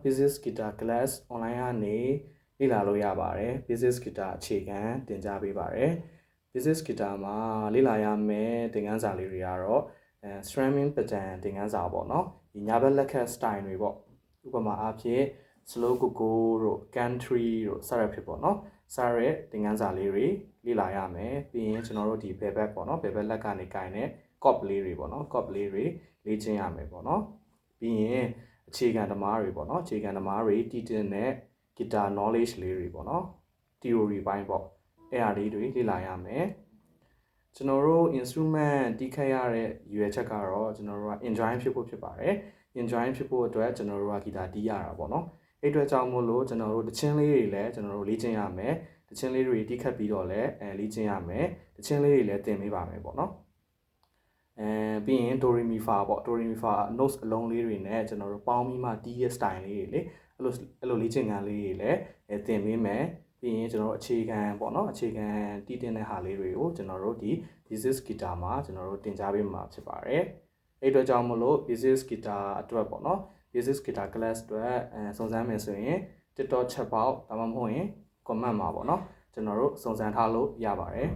Basic Guitar Class online ကနေလေ့လာလို့ရပါတယ် Basic Guitar အခြေခံသင်ကြားပေးပါတယ် Basic Guitar မှာလေ့လာရမယ့်သင်ခန်းစာလေးတွေကတော့strumming pattern သင်ခန်းစာပေါ့နော်ဒီညာဘက်လက်ခတ် style တွေပေါ့ဥပမာအားဖြင့် slow go တို့ country တို့စရဖြစ်ပေါ့နော်စရတဲ့သင်ခန်းစာလေးတွေလေ့လာရမယ်ပြီးရင်ကျွန်တော်တို့ဒီဘယ်ဘက်ပေါ့နော်ဘယ်ဘက်လက်ကနေကင်တဲ့ chord လေးတွေပေါ့နော် chord လေးတွေလေ့ကျင့်ရမယ်ပေါ့နော်ပြီးရင်အခြေခံသမားတွေပေါ့နော်အခြေခံသမားတွေတည်တင်တဲ့ guitar knowledge လေးတွေပေါ့နော် theory ဘိုင်းပေါ့အဲ့အရာလေးတွေလေ့လာရမယ်ကျွန်တော်တို့ instrument တီးခတ်ရတဲ့ရွယ်ချက်ကတော့ကျွန်တော်တို့က enjoy ဖြစ်ဖို့ဖြစ်ပါတယ် enjoy ဖြစ်ဖို့အတွက်ကျွန်တော်တို့က guitar တီးရတာပေါ့နော်အဲ့အတွက်ကြောင့်မို့လို့ကျွန်တော်တို့တခြင်းလေးတွေလည်းကျွန်တော်တို့လေ့ကျင့်ရမယ်တခြင်းလေးတွေတီးခတ်ပြီးတော့လည်းလေ့ကျင့်ရမယ်တခြင်းလေးတွေလည်းသင်ပေးပါမယ်ပေါ့နော်ပြီးရင် do re mi fa ပေါ့ do re mi fa notes အလုံးလေးတွေနဲ့ကျွန်တော်တို့ပေါင်းပြီးမှတီးရဲ့ style လေးတွေလေအဲ့လိုလေ့ကျင့်ခန်းလေးတွေလည်းသင်ပေးမယ်ပြီးရင်ကျွန်တော်တို့အခြေခံပေါ့နော်အခြေခံတီးတင်တဲ့ဟာလေးတွေကိုကျွန်တော်တို့ဒီ basic guitar မှာကျွန်တော်တို့တင်ကြားပေးမှာဖြစ်ပါတယ်အဲ့အတွက်ကြောင့်မလို့ basic guitar အတွက်ပေါ့နော် basic guitar class အတွက်စုံစမ်းမယ်ဆိုရင် TikTok chat box ဒါမှမဟုတ်ရင် comment မှာပေါ့နော်ကျွန်တော်တို့စုံစမ်းထားလို့ရပါတယ်